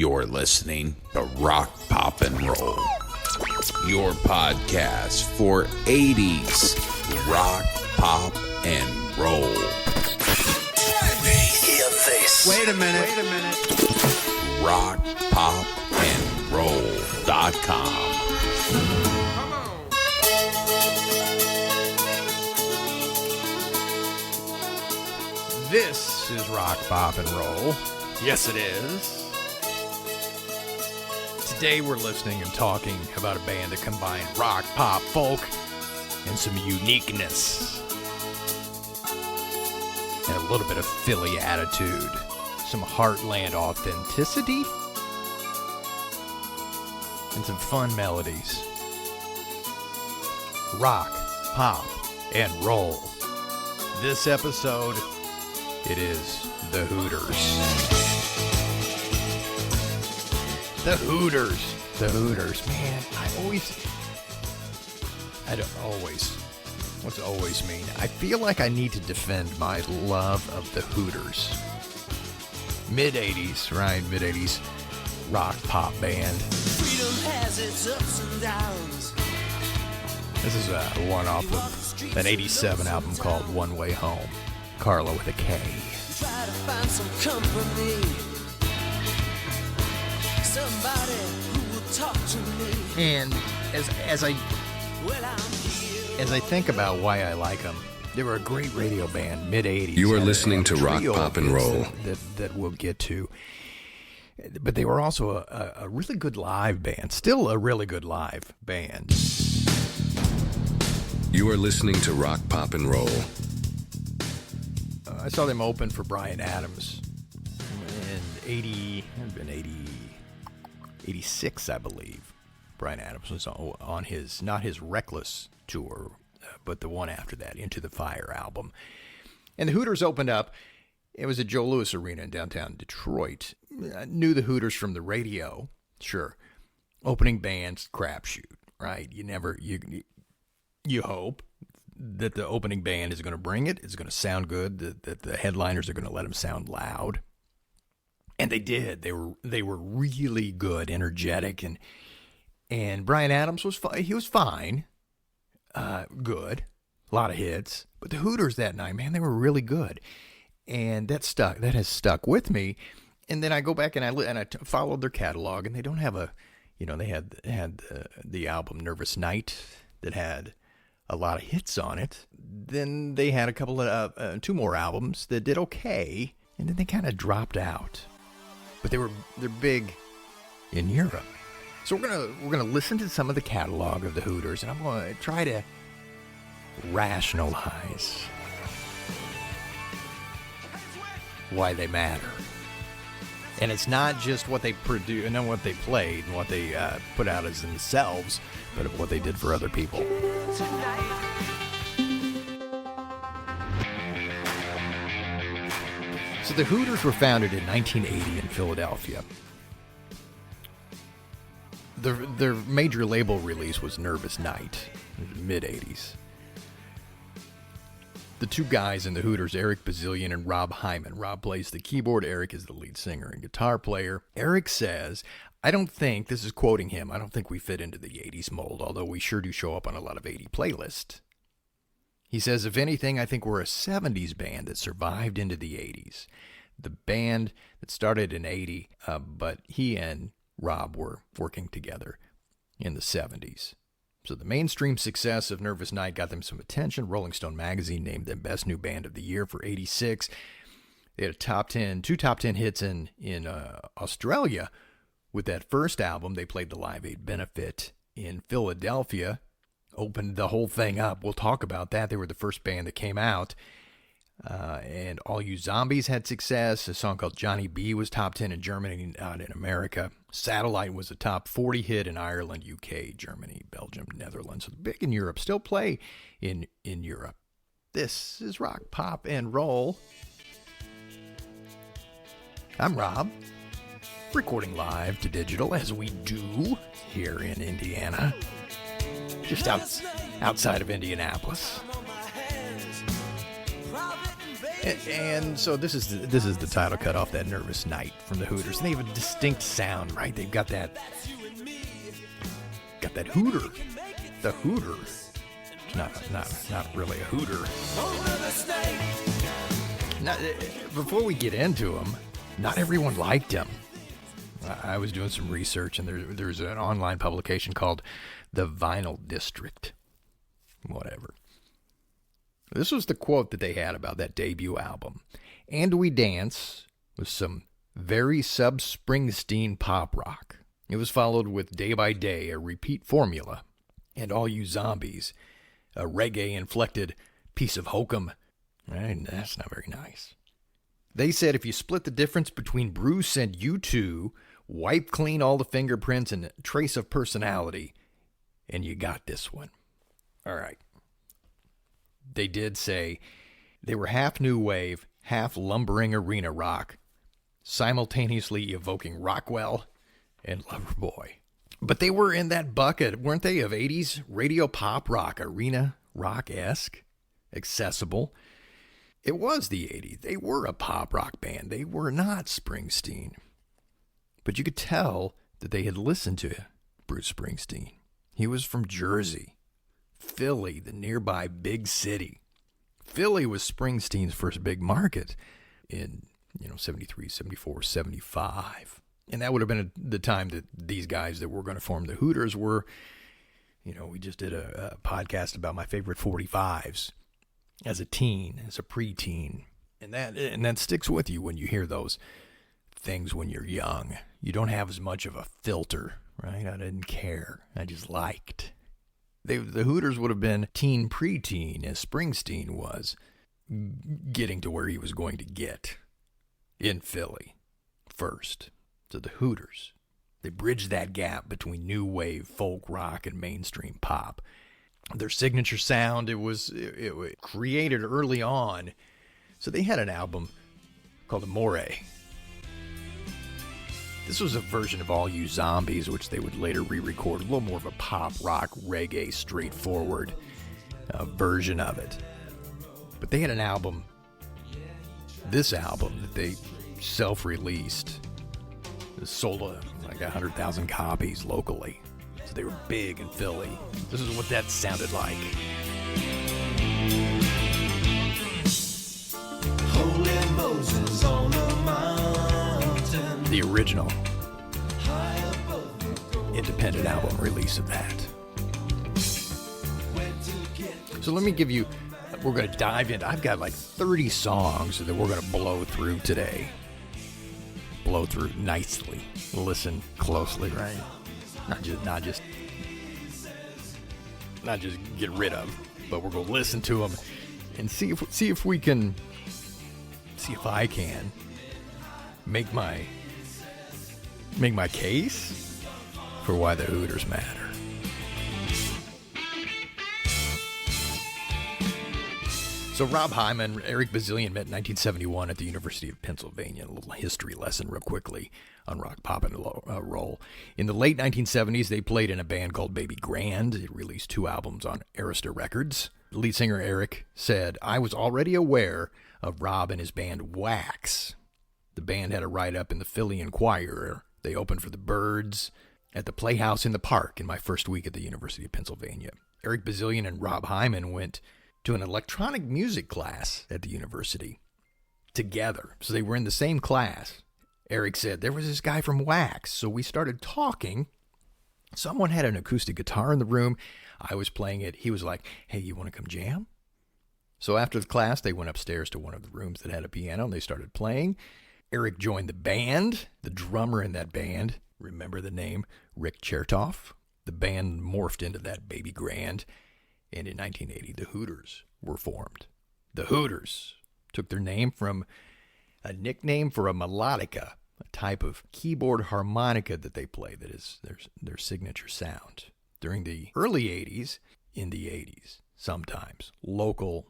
You're listening to Rock, Pop, and Roll, your podcast for 80s rock, pop, and roll. Hear this. Wait a minute. Rock, Pop, and Roll.com. This is Rock, Pop, and Roll. Yes, it is. Today we're listening and talking about a band that combined rock, pop, folk, and some uniqueness. And a little bit of Philly attitude. Some heartland authenticity. And some fun melodies. Rock, pop, and roll. This episode, it is the Hooters. The Hooters, man. What's always mean? I feel like I need to defend my love of the Hooters. Mid-80s, right? Mid-80s rock pop band. Freedom has its ups and downs. This is one off of an 87 album called One Way Home. Carla with a K. Try to find some company. Somebody who will talk to me. And as I think about why I like them, they were a great radio band, mid-80s. You are listening to Rock, Pop, and Roll. That we'll get to. But they were also a really good live band, still a really good live band. You are listening to Rock, Pop, and Roll. I saw them open for Bryan Adams in 86, I believe. Bryan Adams was on his, not his Reckless tour, but the one after that, Into the Fire album. And the Hooters opened up. It was at Joe Louis Arena in downtown Detroit. I knew the Hooters from the radio, sure. Opening bands, crapshoot, right? You hope that the opening band is going to bring it. It's going to sound good. That the headliners are going to let them sound loud. And they did. They were really good, energetic, and Bryan Adams was he was fine, good, a lot of hits. But the Hooters that night, man, they were really good, and that has stuck with me. And then I go back and I followed their catalog, and they don't have they had the album Nervous Night that had a lot of hits on it. Then they had a couple of two more albums that did okay, and then they kind of dropped out. But they're big in Europe. So we're gonna listen to some of the catalog of the Hooters, and I'm gonna try to rationalize why they matter. And it's not just what they produce and what they played and what they put out as themselves, but of what they did for other people. So the Hooters were founded in 1980 in Philadelphia. Their major label release was Nervous Night in the mid-80s. The two guys in the Hooters, Eric Bazillion and Rob Hyman. Rob plays the keyboard. Eric is the lead singer and guitar player. Eric says, I don't think, this is quoting him, I don't think we fit into the 80s mold, although we sure do show up on a lot of 80 playlists. He says, if anything, I think we're a 70s band that survived into the 80s. The band that started in 80, but he and Rob were working together in the 70s. So the mainstream success of Nervous Night got them some attention. Rolling Stone magazine named them Best New Band of the Year for 86. They had two top 10 hits in Australia. With that first album, they played the Live Aid benefit in Philadelphia. Opened the whole thing up. We'll talk about that. They were the first band that came out. And All You Zombies had success. A song called Johnny B was top 10 in Germany and out in America. Satellite was a top 40 hit in Ireland, UK, Germany, Belgium, Netherlands. So big in Europe. Still play in Europe. This is Rock, Pop, and Roll. I'm Rob. Recording live to digital as we do here in Indiana. Just outside of Indianapolis. And so this is the title cut off that Nervous Night from the Hooters. And they have a distinct sound, right? They've got that Hooter. The Hooter. Not really a Hooter. Now, before we get into them, not everyone liked him. I was doing some research, and there's an online publication called The Vinyl District. Whatever. This was the quote that they had about that debut album. And we dance with some very sub-Springsteen pop rock. It was followed with Day by Day, a repeat formula, and All You Zombies, a reggae-inflected piece of hokum. Right, that's not very nice. They said if you split the difference between Bruce and U2, wipe clean all the fingerprints and trace of personality, and you got this one. All right. They did say they were half new wave, half lumbering arena rock, simultaneously evoking Rockwell and Loverboy. But they were in that bucket, weren't they, of 80s radio pop rock, arena rock-esque, accessible. It was the 80s. They were a pop rock band. They were not Springsteen. But you could tell that they had listened to Bruce Springsteen. He was from Jersey. Philly, the nearby big city. Philly was Springsteen's first big market in, 73, 74, 75. And that would have been the time that these guys that were going to form the Hooters were, we just did a podcast about my favorite 45s as a teen, as a preteen. And that sticks with you when you hear those things when you're young. You don't have as much of a filter, right? I didn't care. I just liked. The Hooters would have been teen preteen as Springsteen was getting to where he was going to get in Philly first. So the Hooters, they bridged that gap between new wave, folk rock, and mainstream pop. Their signature sound, it was created early on. So they had an album called Amore. This was a version of All You Zombies, which they would later re-record, a little more of a pop rock, reggae, straightforward version of it. But they had an album, this album, that they self-released. It sold like 100,000 copies locally. So they were big in Philly. This is what that sounded like. Holy Moses on a mountain. The original independent album release of that. So let me give you, we're going to dive in. I've got like 30 songs that we're going to blow through today. Blow through nicely. Listen closely, right? Not just get rid of, but we're going to listen to them and see if I can make my case for why the Hooters matter. So Rob Hyman, Eric Bazillion met in 1971 at the University of Pennsylvania. A little history lesson real quickly on Rock Pop and Roll. In the late 1970s, they played in a band called Baby Grand. It released 2 albums on Arista Records. Lead singer Eric said, I was already aware of Rob and his band Wax. The band had a write-up in the Philly Inquirer. They opened for the Byrds at the Playhouse in the Park in my first week at the University of Pennsylvania. Eric Bazillion and Rob Hyman went to an electronic music class at the university together. So they were in the same class. Eric said, there was this guy from Wax. So we started talking. Someone had an acoustic guitar in the room. I was playing it. He was like, hey, you want to come jam? So after the class, they went upstairs to one of the rooms that had a piano and they started playing. Eric joined the band. The drummer in that band, remember the name, Rick Chertoff. The band morphed into that Baby Grand. And in 1980, the Hooters were formed. The Hooters took their name from a nickname for a melodica, a type of keyboard harmonica that they play that is their signature sound. During the early 80s, in the 80s, sometimes, local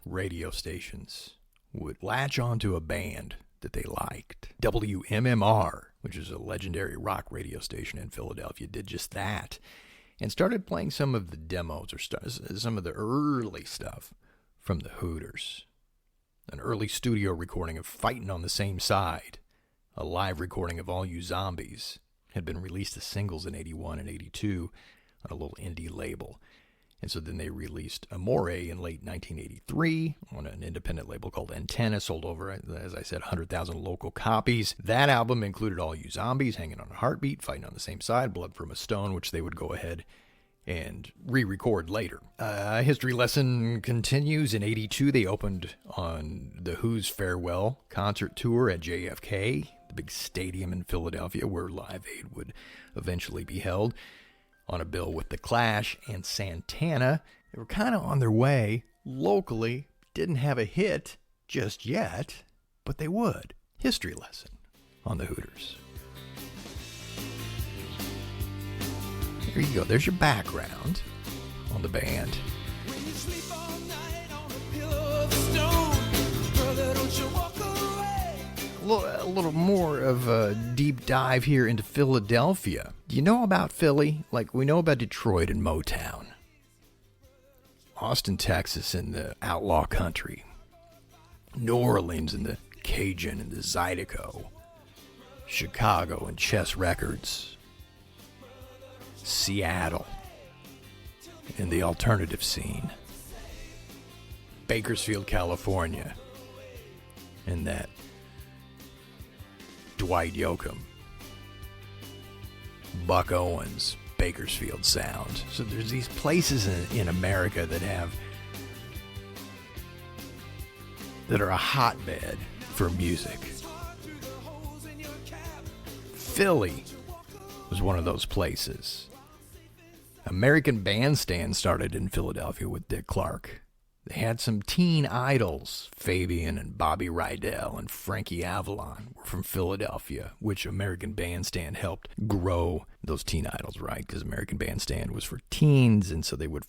radio stations would latch onto a band that they liked. WMMR, which is a legendary rock radio station in Philadelphia, did just that. And started playing some of the demos or some of the early stuff from the Hooters. an early studio recording of Fightin' on the Same Side, a live recording of All You Zombies, had been released as singles in 81 and 82 on a little indie label. And so then they released Amore in late 1983 on an independent label called Antenna, sold over, as I said, 100,000 local copies. That album included All You Zombies, Hanging on a Heartbeat, Fighting on the Same Side, Blood from a Stone, which they would go ahead and re-record later. History lesson continues. In 82, they opened on the Who's farewell concert tour at JFK, the big stadium in Philadelphia where Live Aid would eventually be held, on a bill with The Clash and Santana. They were kind of on their way locally, didn't have a hit just yet, but they would. History lesson on the Hooters. There you go. There's your background on the band. When you sleep all night on a pillow of stone, brother, don't you walk away. A little more of a deep dive here into Philadelphia. Do you know about Philly? Like we know about Detroit and Motown. Austin, Texas in the outlaw country. New Orleans in the Cajun and the Zydeco. Chicago and Chess Records. Seattle in the alternative scene. Bakersfield, California in that Dwight Yoakam, Buck Owens, Bakersfield sound. So there's these places in America that are a hotbed for music. Philly was one of those places. American Bandstand started in Philadelphia with Dick Clark. They had some teen idols. Fabian and Bobby Rydell and Frankie Avalon were from Philadelphia, which American Bandstand helped grow those teen idols, right? Because American Bandstand was for teens, and so they would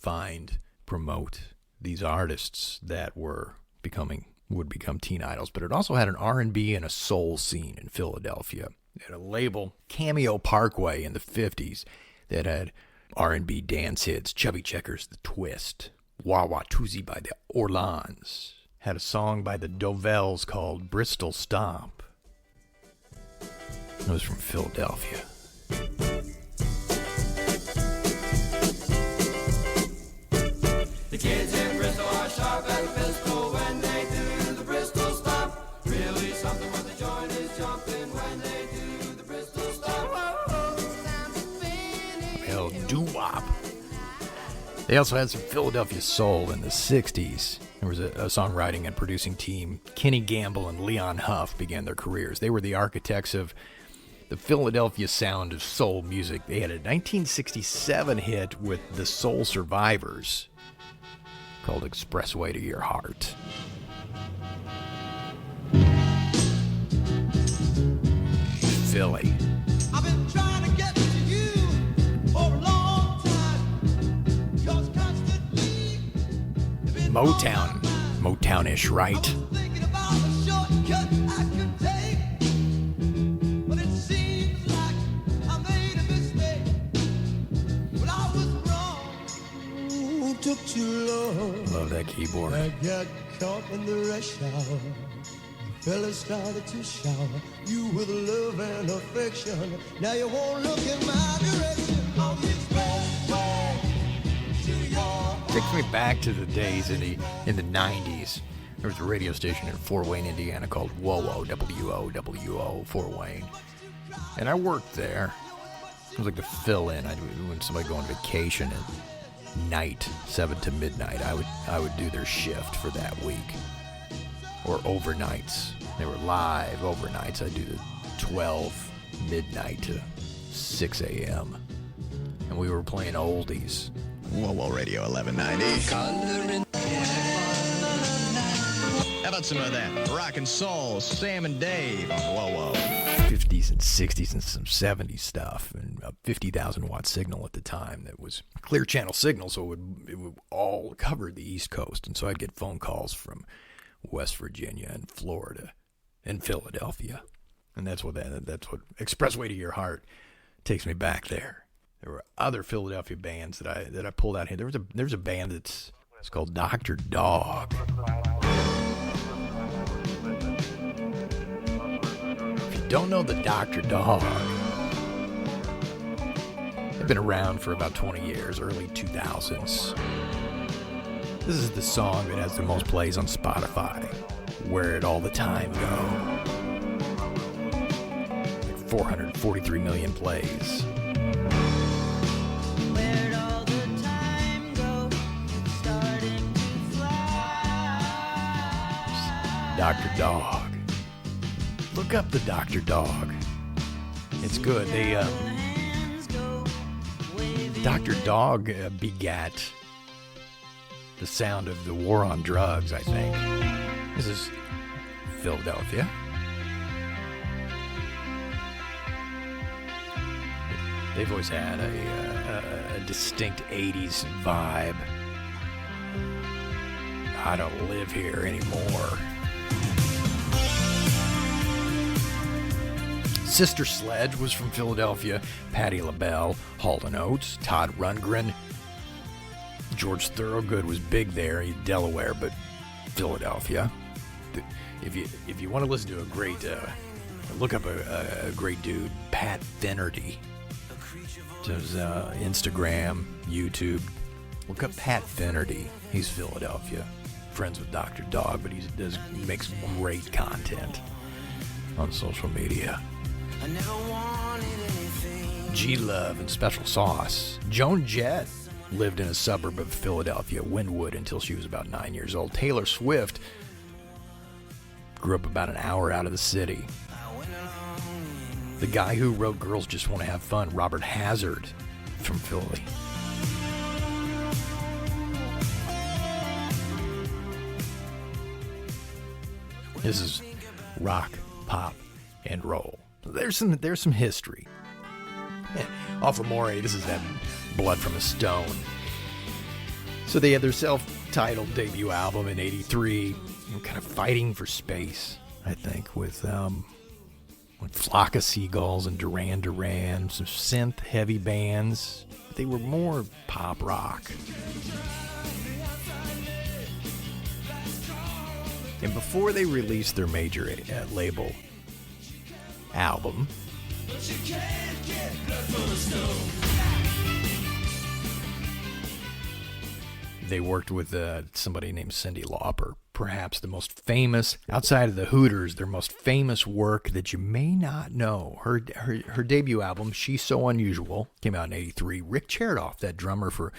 promote these artists that would become teen idols. But it also had an R&B and a soul scene in Philadelphia. They had a label, Cameo Parkway, in the 50s that had R&B dance hits, Chubby Checkers, The Twist, Wah Wah Toozy by the Orleans. Had a song by the Dovells called Bristol Stomp. It was from Philadelphia. The kids in Bristol are sharp as a pistol when they do the Bristol Stomp. Really something when the joint is jumping when they do the Bristol Stomp. Well, doo-wop. They also had some Philadelphia soul in the 60s. There was a songwriting and producing team. Kenny Gamble and Leon Huff began their careers. They were the architects of the Philadelphia sound of soul music. They had a 1967 hit with the Soul Survivors called Expressway to Your Heart. Philly. I've been trying to get to you for a long time. 'Cause constantly you've been Motownish, right? thinking about a shortcut I could take. But it seems like I made a mistake. Well, I was wrong. Took too long. Love that keyboard. I got caught in the rush hour. Fellas started to shower you with love and affection. Now you won't look in my direction. On the expressway to your Takes me back to the days in the 90s. There was a radio station in Fort Wayne, Indiana called WOWO, WOWO, Fort Wayne. And I worked there. It was like the fill-in. When somebody go on vacation at night, 7 to midnight, I would do their shift for that week. Or overnights. They were live overnights. I'd do the 12 midnight to 6 a.m. And we were playing oldies. Whoa, Radio 1190. How about some of that rock and soul, Sam and Dave on Whoa. 50s and 60s and some 70s stuff, and a 50,000 watt signal at the time that was clear channel signal, so it would all cover the East Coast. And so I'd get phone calls from West Virginia and Florida and Philadelphia. And that's what Expressway to Your Heart takes me back there. There were other Philadelphia bands that I pulled out here. There's a band it's called Dr. Dog. don't know the Dr. Dog, they've been around for about 20 years, early 2000s. This is the song that has the most plays on Spotify. Where'd All the Time Go? 443 million plays. Where'd all the time go? It's starting to fly. Dr. Dog. Look up the Dr. Dog. It's good. Dr. Dog begat the sound of the war on drugs, I think. This is Philadelphia. They've always had a distinct 80s vibe. I don't live here anymore. Sister Sledge was from Philadelphia. Patti LaBelle, Hall & Oates, Todd Rundgren. George Thorogood was big there in Delaware, but Philadelphia. If you want to listen to a great, look up a great dude, Pat Finnerty. Does Instagram, YouTube. Look up Pat Finnerty. He's Philadelphia. Friends with Dr. Dog, but he makes great content on social media. I never wanted anything. G-Love and Special Sauce. Joan Jett lived in a suburb of Philadelphia, Wynwood, until she was about 9 years old. Taylor Swift grew up about an hour out of the city. The guy who wrote Girls Just Want to Have Fun, Robert Hazard, from Philly. This is rock, pop, and roll. There's some history. Off of Moray, this is that Blood from a Stone. So they had their self-titled debut album in '83, kind of fighting for space, I think, with Flock of Seagulls and Duran Duran, some synth-heavy bands. They were more pop rock. And before they released their major label album, they worked with somebody named Cyndi Lauper, perhaps the most famous, outside of the Hooters, their most famous work that you may not know. Her debut album, She's So Unusual, came out in '83. Rick Chertoff, that drummer for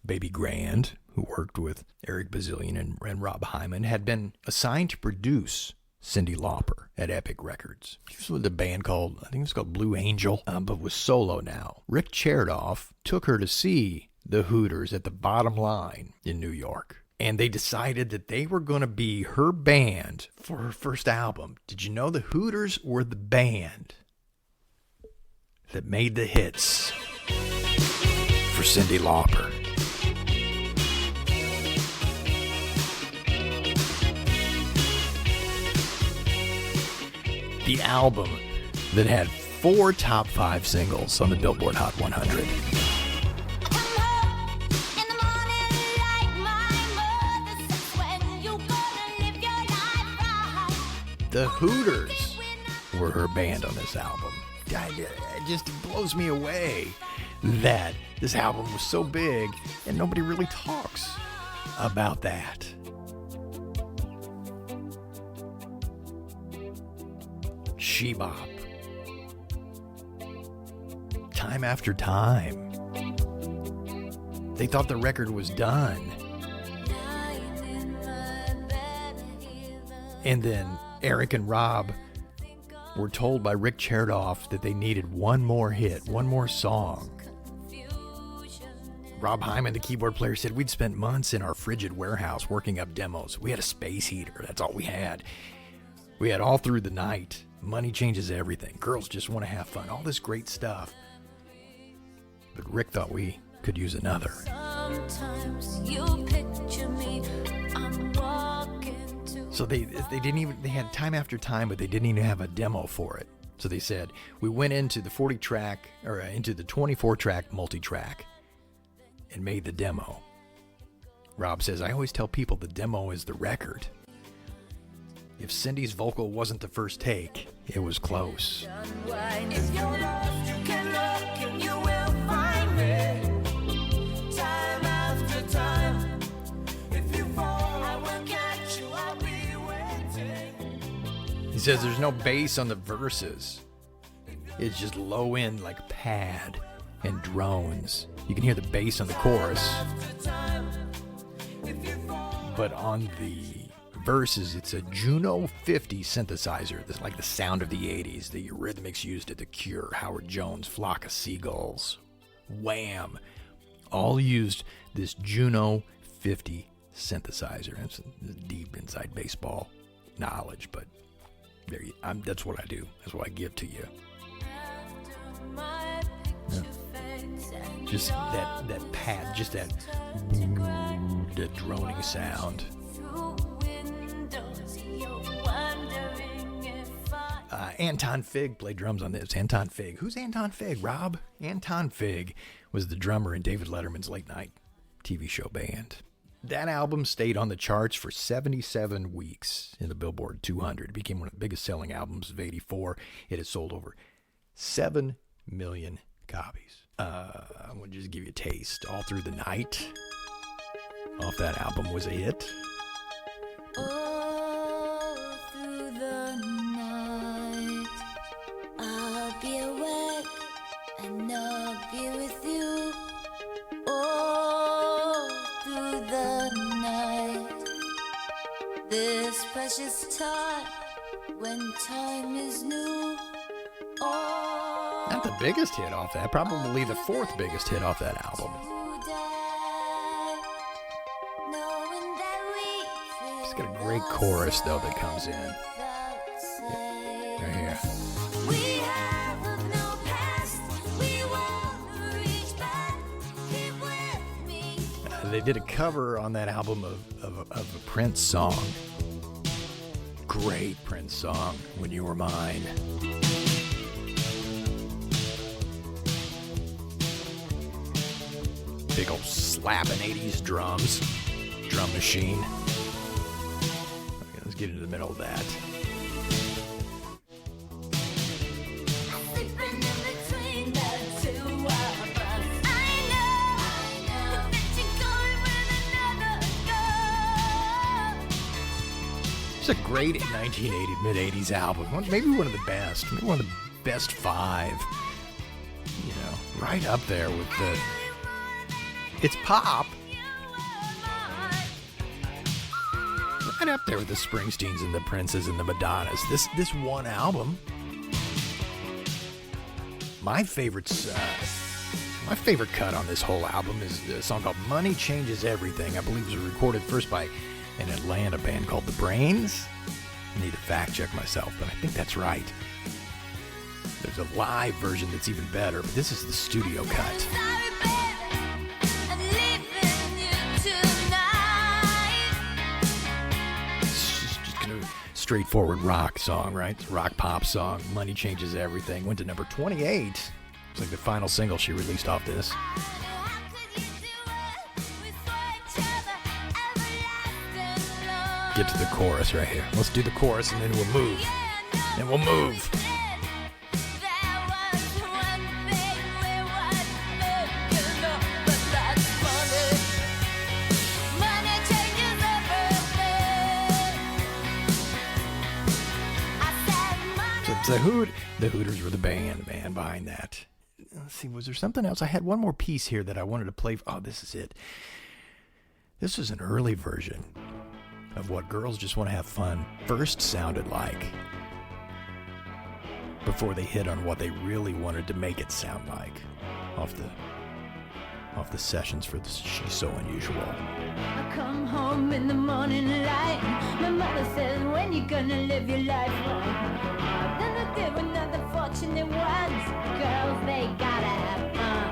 Baby Grand, who worked with Eric Bazillion and Rob Hyman, had been assigned to produce Cyndi Lauper at Epic Records. He was with a band called, I think it was called Blue Angel, but was solo now. Rick Chertoff took her to see the Hooters at the Bottom Line in New York. And they decided that they were going to be her band for her first album. Did you know the Hooters were the band that made the hits for Cyndi Lauper? The album that had 4 top 5 singles on the Billboard Hot 100. The Hooters were her band on this album. It just blows me away that this album was so big and nobody really talks about that. She-bop. Time after time. They thought the record was done. And then Eric and Rob were told by Rick Chertoff that they needed one more hit, one more song. Rob Hyman, the keyboard player, said, "We'd spent months in our frigid warehouse working up demos. We had a space heater. That's all we had. We had all through the night. Money changes everything. Girls Just Want to Have Fun. All this great stuff." But Rick thought we could use another. Sometimes you picture me, I'm walking to. So they had Time After Time, but they didn't even have a demo for it. So they said, we went into the 40-track, or into the 24-track multi-track and made the demo. Rob says, "I always tell people the demo is the record. If Cindy's vocal wasn't the first take, it was close. If you're lost, you can look and you will find me. Time after time. If you fall, I will catch you. I'll be waiting. He says there's no bass on the verses. It's just low end like pad and drones. You can hear the bass on the chorus. But on the verses, it's a Juno 50 synthesizer. That's like the sound of the 80s. The Eurythmics used it, The Cure, Howard Jones, Flock of Seagulls, Wham. All used this Juno 50 synthesizer. It's deep inside baseball knowledge, but that's what I do. That's what I give to you. Yeah. Just that pad, just that droning sound. Anton Fig played drums on this. Anton Fig. Who's Anton Fig, Rob? Anton Fig was the drummer in David Letterman's late night TV show band. That album stayed on the charts for 77 weeks in the Billboard 200. It became one of the biggest selling albums of '84. It has sold over 7 million copies. I'm going to just give you a taste. All Through the Night off that album was a hit. All through the night, I'll be awake and I'll be with you. All through the night, this precious time when time is new. Not the biggest hit off that, probably the fourth biggest hit off that album. It's got a great chorus, though, that comes in. Right here. We have no past, we won't reach back, keep with me. They did a cover on that album of a Prince song. Great Prince song, When You Were Mine. Big old slapping 80s drums. Drum machine. Okay, let's get into the middle of that. It's a great 1980 mid-80s album. Maybe one of the best. Maybe one of the best five. You know, right up there with the... It's pop. Right up there with the Springsteens and the Princes and the Madonnas. This one album. My favorite cut on this whole album is a song called Money Changes Everything. I believe it was recorded first by an Atlanta band called The Brains. I need to fact check myself, but I think that's right. There's a live version that's even better, but this is the studio cut. It's just kind of straightforward rock song, right? It's a rock pop song. Money Changes Everything. Went to number 28. It's like the final single she released off this. Get to the chorus right here. Let's do the chorus and then we'll move. And we'll move. So the Hooters were the band behind that. Let's see, was there something else? I had one more piece here that I wanted to play. Oh, this is it. This is an early version of what Girls Just Want to Have Fun first sounded like before they hit on what they really wanted to make it sound like off the sessions for She's So Unusual. I come home in the morning light. My mother says, when you gonna live your life right? Then I give another fortunate ones. Girls, they gotta have fun.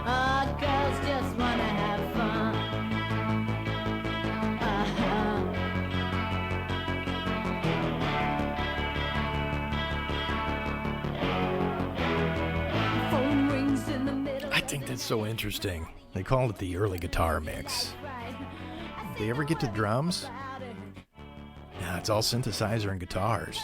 Oh, girls just wanna have fun. Phone rings in the middle. I think that's so interesting. They call it the early guitar mix. Did they ever get to drums? Yeah, it's all synthesizer and guitars.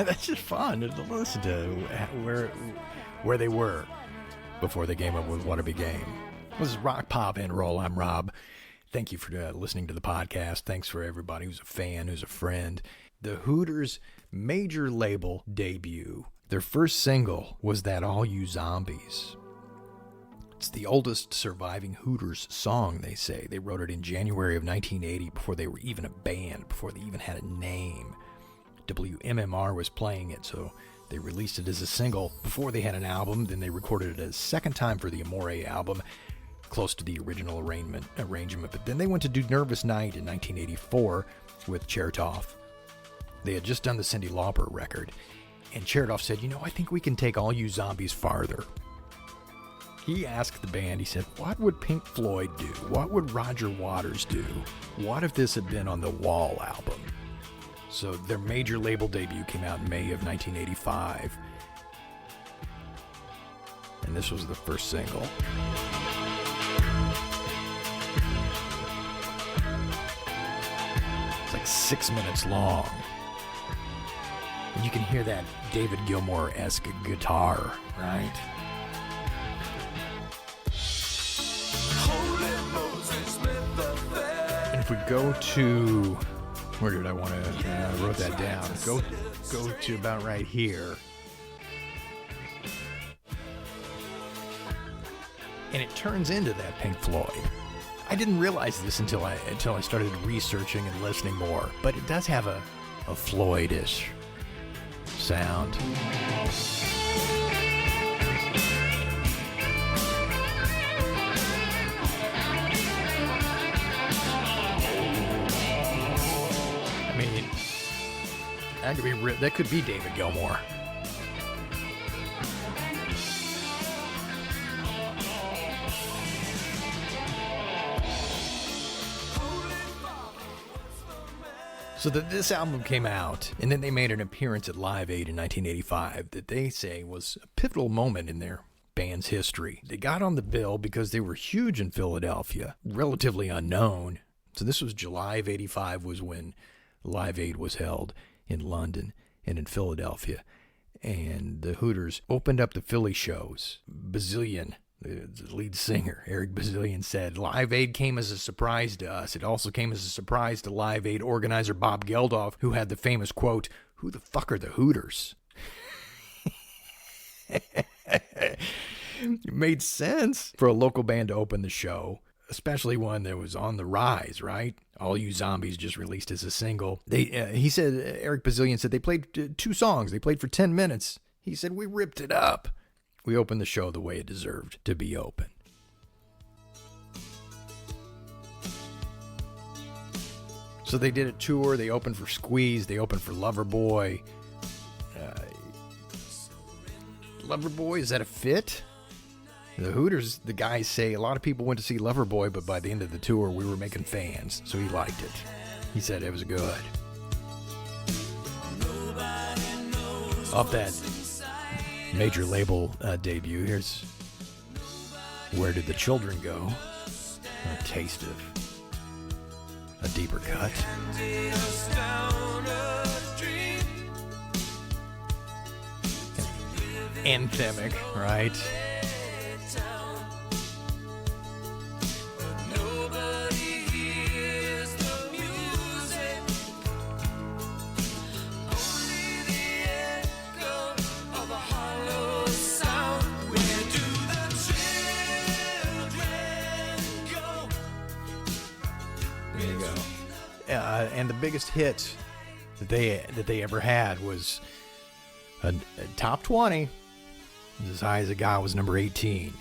That's just fun to listen to where they were before they came up with What a Big Game. This is Rock, Pop, and Roll. I'm Rob. Thank you for listening to the podcast. Thanks for everybody who's a fan, who's a friend. The Hooters' major label debut. Their first single was that All You Zombies. It's the oldest surviving Hooters song, they say. They wrote it in January of 1980 before they were even a band, before they even had a name. WMMR was playing it, so they released it as a single before they had an album. Then they recorded it a second time for the Amore album, close to the original arrangement. But then they went to do Nervous Night in 1984 with Chertoff. They had just done the Cyndi Lauper record, and Chertoff said, I think we can take All You Zombies farther. He asked the band, he said, what would Pink Floyd do? What would Roger Waters do? What if this had been on the Wall album? So their major label debut came out in May of 1985. And this was the first single. It's like 6 minutes long. And you can hear that David Gilmour-esque guitar, right? And if we go to, where did I want to, I wrote that down. Go to about right here. And it turns into that Pink Floyd. I didn't realize this until I started researching and listening more, but it does have a Floyd-ish sound. That could be David Gilmour. So this album came out, and then they made an appearance at Live Aid in 1985 that they say was a pivotal moment in their band's history. They got on the bill because they were huge in Philadelphia, relatively unknown. So this was July of 85 was when Live Aid was held in London and in Philadelphia. And the Hooters opened up the Philly shows. Bazillion, the lead singer, Eric Bazillion, said, Live Aid came as a surprise to us. It also came as a surprise to Live Aid organizer Bob Geldof, who had the famous quote, "Who the fuck are the Hooters?" It made sense for a local band to open the show, especially one that was on the rise, right? All You Zombies just released as a single. He said, Eric Bazillion said, they played 2 songs. They played for 10 minutes. He said, we ripped it up. We opened the show the way it deserved to be open. So they did a tour. They opened for Squeeze. They opened for Loverboy. Loverboy, is that a fit? The Hooters, the guys say, a lot of people went to see Loverboy, but by the end of the tour, we were making fans, so he liked it. He said it was good. Off that major label debut, here's Where Did the Children Go? A taste of a deeper cut. Anthemic, right? And the biggest hit that they ever had was a top 20. As high as it got was number 18.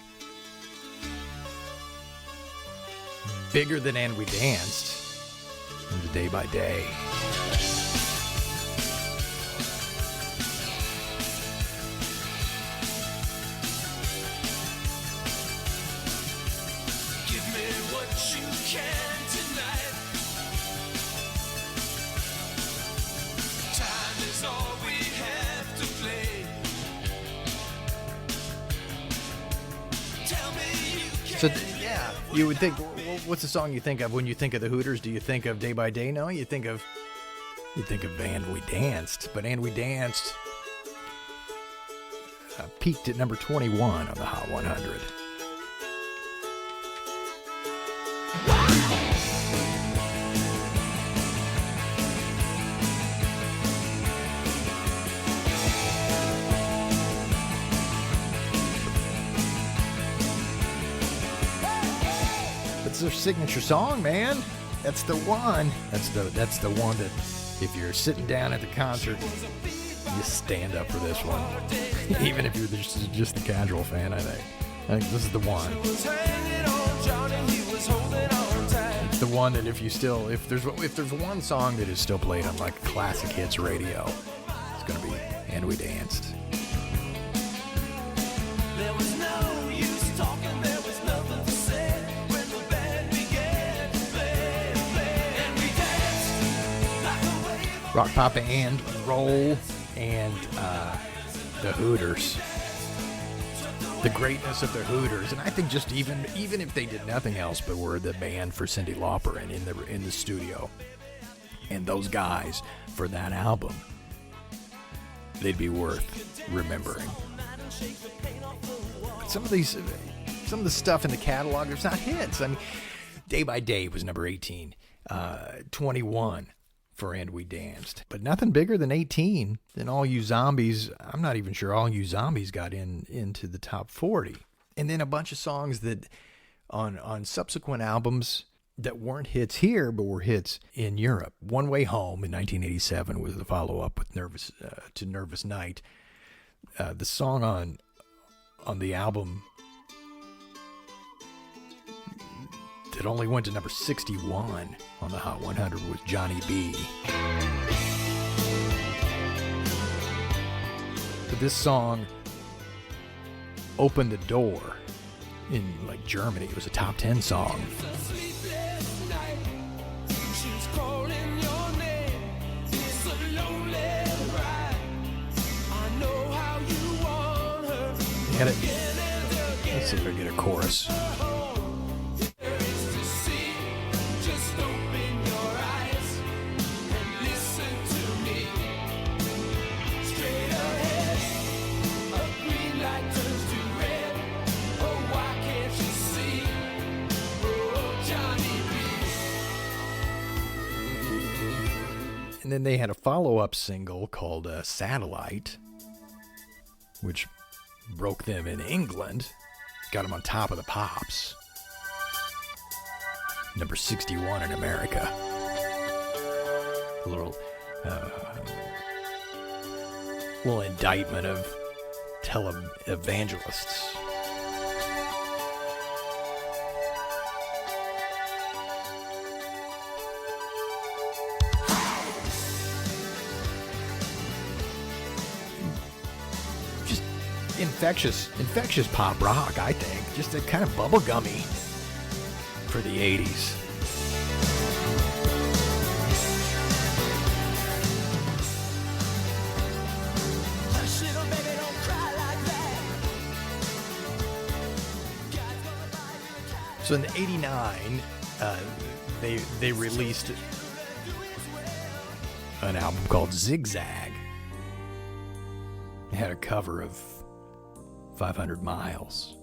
Bigger than And We Danced. And the Day by Day. Give me what you can tonight. Time is all we have to play. Tell me you can. So, yeah, you would think, what's the song you think of when you think of the Hooters? Do you think of Day by Day? No, you think of You'd think of And We Danced, but And We Danced peaked at number 21 on the Hot 100. That's their signature song, man. That's the one. That's the one that if you're sitting down at the concert, you stand up for this one. Even if you're just a casual fan, I think this is the one. It's the one that if there's one song that is still played on like classic hits radio, it's gonna be And We Danced. There was no use talking, there was nothing to say when the band began to play, and we danced like a wave. Rock, pop, and roll, and the Hooters. The greatness of the Hooters, and I think just even if they did nothing else but were the band for Cyndi Lauper and in the studio, and those guys for that album, they'd be worth remembering. But some of the stuff in the catalog, there's not hits. I mean, Day by Day was number 18, 21 for And We Danced, but nothing bigger than 18 than All You Zombies. I'm not even sure All You Zombies got into the top 40. And then a bunch of songs that on subsequent albums that weren't hits here but were hits in Europe. One Way Home in 1987 was the follow-up with Nervous Night. The song on the album that only went to number 61 on the Hot 100 was Johnny B. But this song opened the door in like Germany. It was a top 10 song. Get it? Let's see if I get a chorus. And then they had a follow-up single called Satellite, which broke them in England, got them on top of the pops. Number 61 in America. A little indictment of televangelists. Infectious pop rock, I think. Just a kind of bubblegummy for the 80s. So in '89, they released an album called Zigzag. It had a cover of 500 Miles.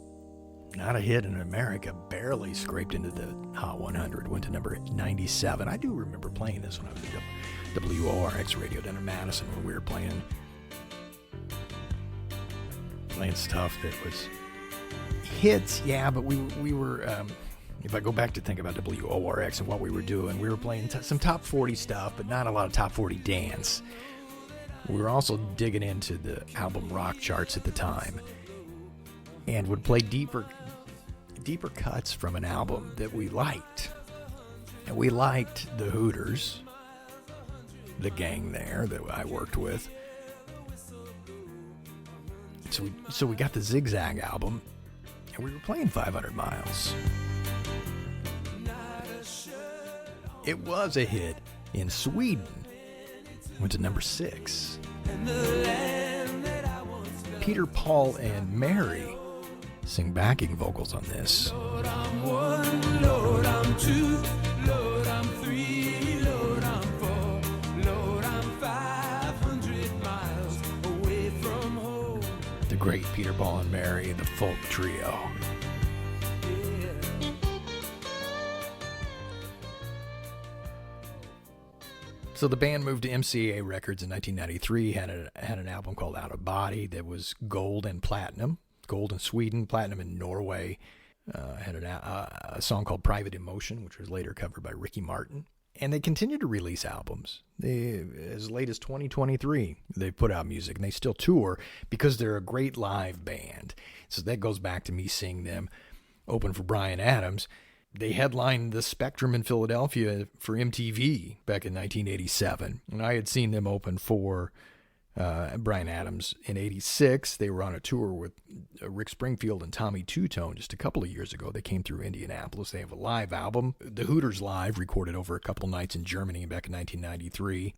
Not a hit in America, barely scraped into the Hot 100, went to number 97. I do remember playing this when I was at WORX radio down in Madison when we were playing stuff that was hits, yeah, but we were, if I go back to think about WORX and what we were doing, we were playing some top 40 stuff, but not a lot of top 40 dance. We were also digging into the album rock charts at the time, and would play deeper cuts from an album that we liked. And we liked the Hooters, the gang there that I worked with. So we got the Zigzag album, and we were playing 500 Miles. It was a hit in Sweden. Went to number 6. Peter, Paul, and Mary sing backing vocals on this. Lord, I'm 1, Lord, I'm 2, Lord, I'm 3, Lord, I'm 4, Lord, great Peter, Paul, and Mary and the Folk Trio. So the band moved to MCA Records in 1993, had an album called Out of Body that was gold and platinum, gold in Sweden, platinum in Norway. Had a song called Private Emotion, which was later covered by Ricky Martin. And they continue to release albums. As late as 2023, they put out music, and they still tour because they're a great live band. So that goes back to me seeing them open for Bryan Adams. They headlined the Spectrum in Philadelphia for MTV back in 1987. And I had seen them open for Bryan Adams in 86. They were on a tour with Rick Springfield and Tommy Two-Tone just a couple of years ago. They came through Indianapolis. They have a live album, the Hooters Live, recorded over a couple nights in Germany back in 1993.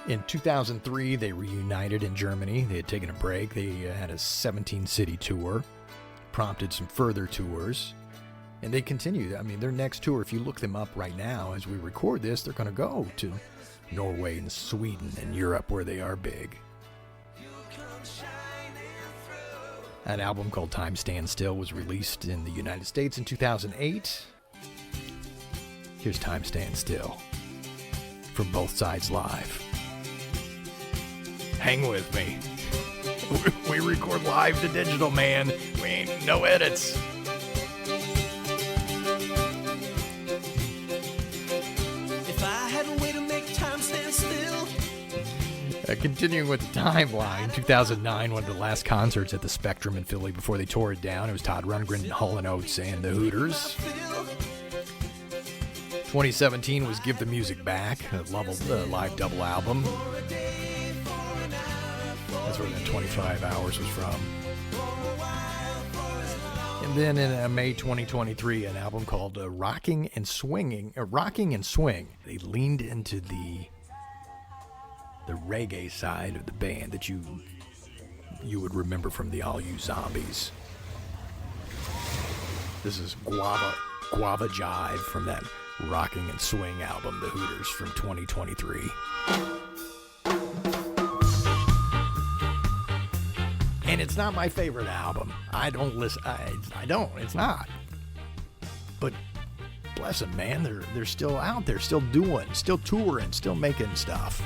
In 2003, they reunited in Germany. They had taken a break. They had a 17-city tour, prompted some further tours, and they continued. I mean, their next tour, if you look them up right now as we record this, they're going to go to Norway and Sweden and Europe where they are big. An album called Time Stands Still was released in the United States in 2008. Here's Time Stands Still from Both Sides Live. Hang with me. We record live to digital, man. We ain't no edits. If I had a way to make time stand still. Continuing with the timeline, 2009, one of the last concerts at the Spectrum in Philly before they tore it down. It was Todd Rundgren, Hall & Oates, and the Hooters. 2017 was Give the Music Back, a live double album. That's where that 25 Hours was from. And then in May 2023, an album called Rocking and Swing. They leaned into the reggae side of the band that you would remember from the All You Zombies. This is Guava Jive from that Rocking and Swing album, The Hooters, from 2023. And it's not my favorite album. I don't listen. I don't. It's not. But bless them, man. They're still out there, still doing, still touring, still making stuff.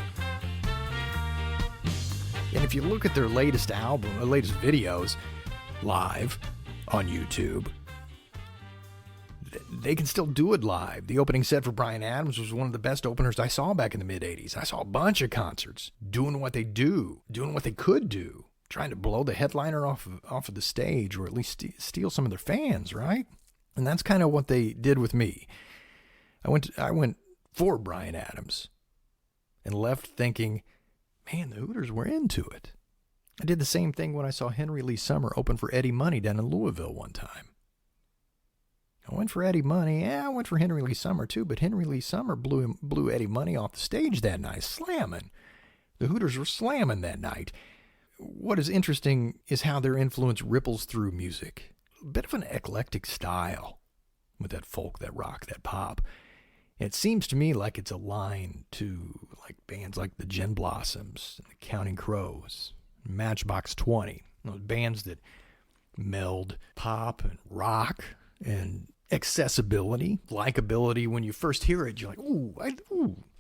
And if you look at their latest album, or latest videos live on YouTube, they can still do it live. The opening set for Bryan Adams was one of the best openers I saw back in the mid-'80s. I saw a bunch of concerts doing what they do, doing what they could do, trying to blow the headliner off of the stage, or at least steal some of their fans, right? And that's kind of what they did with me. I went for Bryan Adams and left thinking, man, the Hooters were into it. I did the same thing when I saw Henry Lee Summer open for Eddie Money down in Louisville one time. I went for Eddie Money. Yeah, I went for Henry Lee Summer too, but Henry Lee Summer blew Eddie Money off the stage that night, slamming. The Hooters were slamming that night. What is interesting is how their influence ripples through music. A bit of an eclectic style with that folk, that rock, that pop. It seems to me like it's aligned to like bands like the Gin Blossoms and the Counting Crows, Matchbox 20, those bands that meld pop and rock and accessibility, likability. When you first hear it, you're like, ooh, a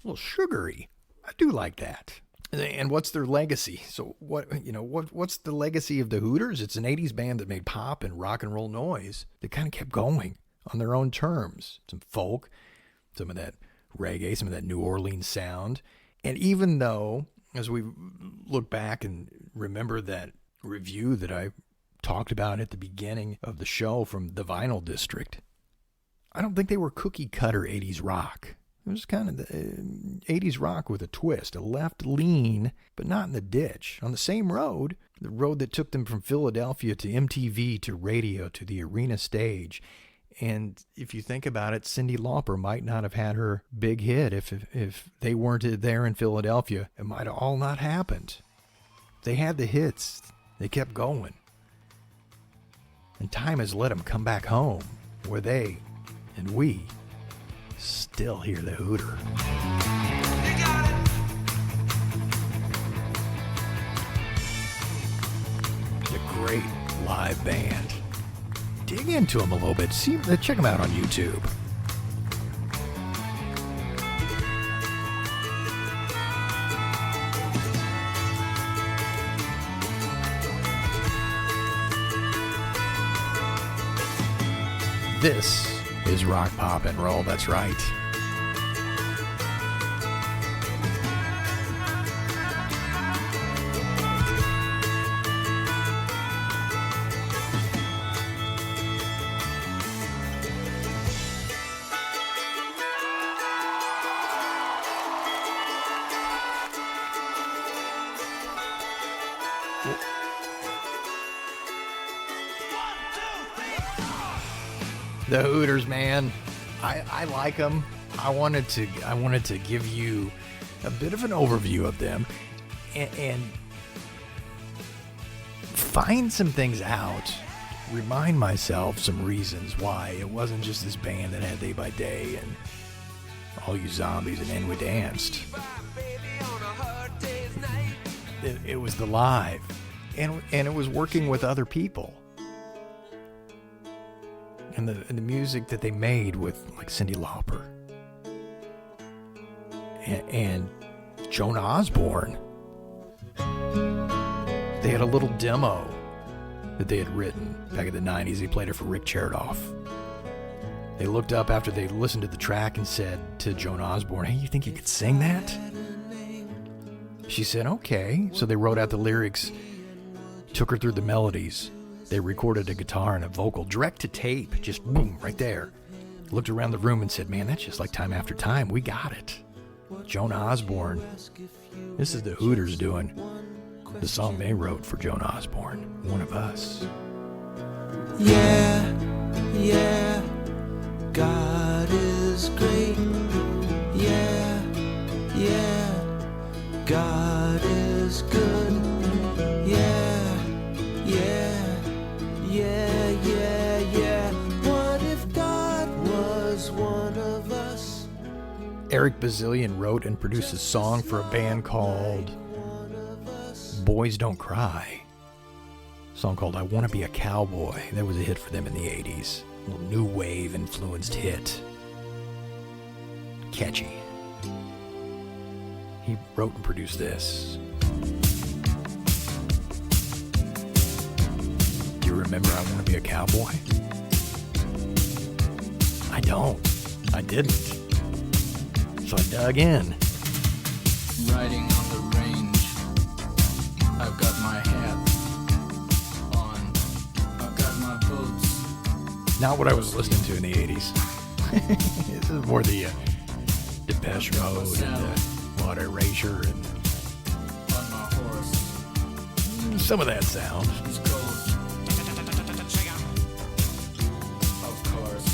little sugary. I do like that. And what's their legacy? So what's the legacy of the Hooters? It's an 80s band that made pop and rock and roll noise. They kind of kept going on their own terms. Some folk, some of that reggae, some of that New Orleans sound. And even though, as we look back and remember that review that I talked about at the beginning of the show from the Vinyl District, I don't think they were cookie cutter 80s rock. It was kind of the 80s rock with a twist, a left lean, but not in the ditch. On the same road, the road that took them from Philadelphia to MTV to radio to the arena stage. And if you think about it, Cyndi Lauper might not have had her big hit if they weren't there in Philadelphia. It might have all not happened. They had the hits. They kept going. And time has let them come back home, where they and we still hear the Hooter. live band. Dig into them a little bit. Check them out on YouTube. This is rock, pop, and roll. That's right. The Hooters, man. I like them. I wanted to give you a bit of an overview of them and find some things out. Remind myself some reasons why it wasn't just this band that had Day by Day and All You Zombies and Then We Danced. It was the live, and it was working with other people. And the music that they made with like Cyndi Lauper and Joan Osborne. They had a little demo that they had written back in the 90s. They played it for Rick Chertoff. They looked up after they listened to the track and said to Joan Osborne, "Hey, you think you could sing that?" She said, "Okay." So they wrote out the lyrics, took her through the melodies. They recorded a guitar and a vocal direct to tape, just boom, right there. Looked around the room and said, "Man, that's just like Time After Time. We got it." Joan Osborne. This is the Hooters doing the song they wrote for Joan Osborne, One of Us. Yeah, yeah, God is great. Yeah, yeah, God is good. Yeah, yeah. Yeah, yeah, yeah. What if God was one of us? Eric Bazillion wrote and produced a song for a band called Boys Don't Cry. A song called I Want to Be a Cowboy. That was a hit for them in the 80s. A little new wave influenced hit. Catchy. He wrote and produced this. You remember I Want to Be a Cowboy? I don't. I didn't. So I dug in. Riding on the range, I've got my hat on, I've got my boots. Not what I was listening to in the 80s. This is more the Depeche Mode and the Water Erasure and On my horse, some of that sound. it's cold. Of course,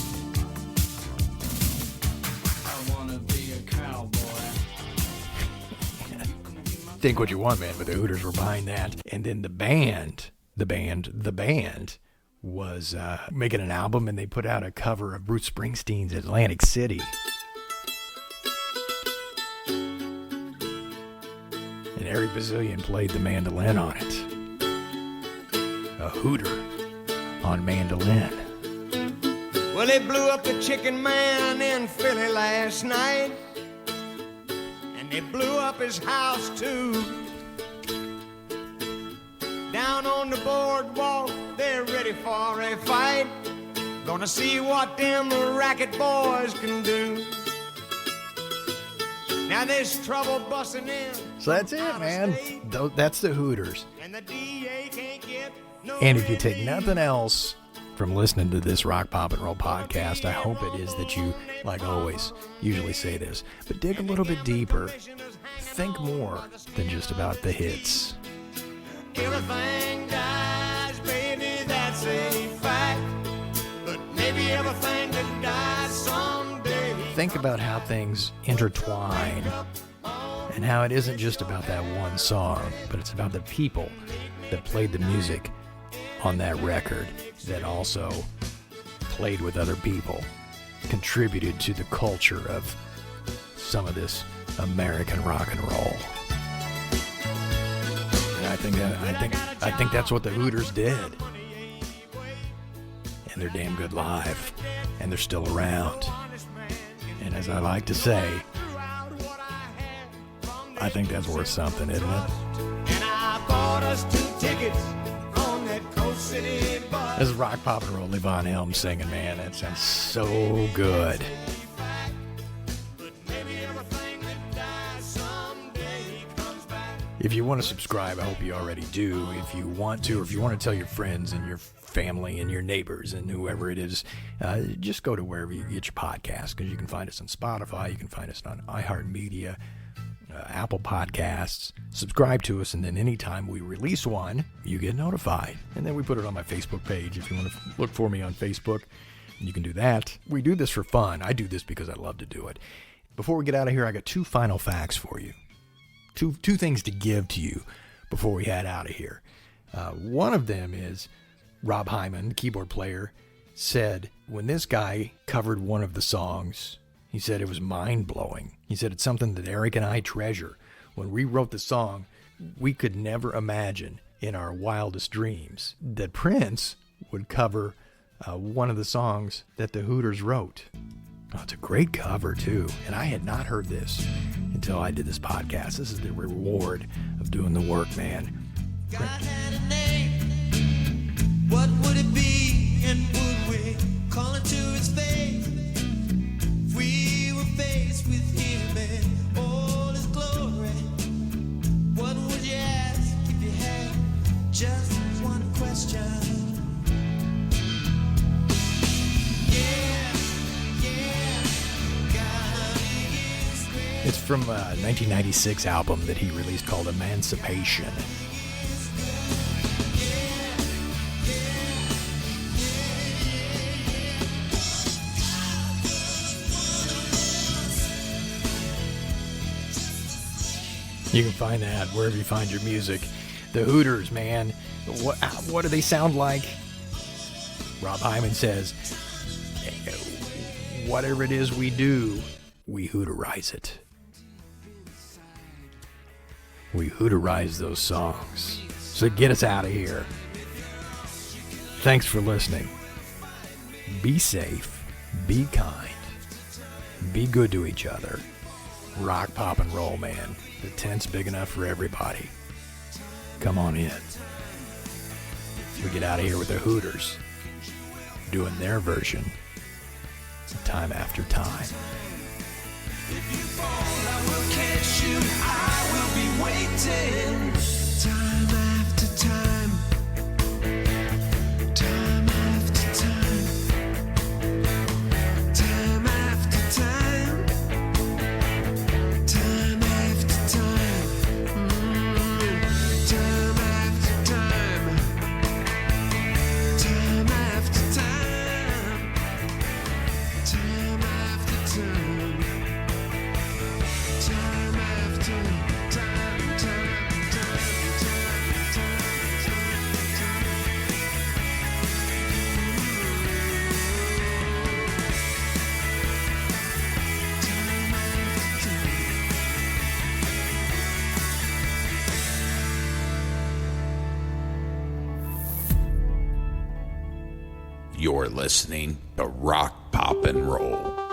I wanna be a cowboy. Think what you want, man, but the Hooters were behind that. And then the band was making an album, and they put out a cover of Bruce Springsteen's Atlantic City. And Eric Bazillion played the mandolin on it. A Hooter on mandolin. Well, they blew up the Chicken Man in Philly last night, and they blew up his house too. Down on the boardwalk, they're ready for a fight. Gonna see what them racket boys can do. Now there's trouble busting in. So that's it, man. That's the Hooters. And the DA can't get no And if you take relief. nothing else from listening to this Rock, Pop, and Roll podcast, I hope it is that you, like always, usually say this, but dig a little bit deeper. Think more than just about the hits. Everything dies, baby, that's a fact. But maybe everything that dies someday. Think about how things intertwine and how it isn't just about that one song, but it's about the people that played the music on that record that also played with other people, contributed to the culture of some of this American rock and roll. And I think that's what the Hooters did. and they're damn good live, and they're still around. And as I like to say, I think that's worth something, isn't it? And I bought us 2 tickets on that Coast City bus. This is Rock, Pop, and Roll. Levon Helm singing, man. That sounds so good. If you want to subscribe, I hope you already do. If you want to, or if you want to tell your friends and your family and your neighbors and whoever it is, just go to wherever you get your podcast, because you can find us on Spotify, you can find us on iHeartMedia, Apple Podcasts. Subscribe to us, and then anytime we release one, you get notified. And then we put it on my Facebook page. If you want to look for me on Facebook, you can do that. We do this for fun. I do this because I love to do it. Before we get out of here, I got 2 final facts for you. Two things to give to you before we head out of here. One of them is Rob Hyman, the keyboard player, said when this guy covered one of the songs, he said it was mind-blowing. He said it's something that Eric and I treasure. When we wrote the song, we could never imagine in our wildest dreams that Prince would cover one of the songs that the Hooters wrote. Oh, it's a great cover, too. And I had not heard this until I did this podcast. This is the reward of doing the work, man. God had a name. What would it be? And would we call it to its face? If we were faced with him and all his glory, what would you ask if you had just one question? It's from a 1996 album that he released called Emancipation. You can find that wherever you find your music. The Hooters, man. What do they sound like? Rob Hyman says, whatever it is we do, we Hooterize it. We Hooterize those songs. So get us out of here. Thanks for listening. Be safe. Be kind. Be good to each other. Rock, pop, and roll, man. The tent's big enough for everybody. Come on in. We get out of here with the Hooters doing their version of Time After Time. If you fall, I will catch you. I will be waiting. Time after time. Time after time. Time after time. Time after time. Time after time. Time after time. Time after time. Time after You're listening to Rock, Pop, and Roll.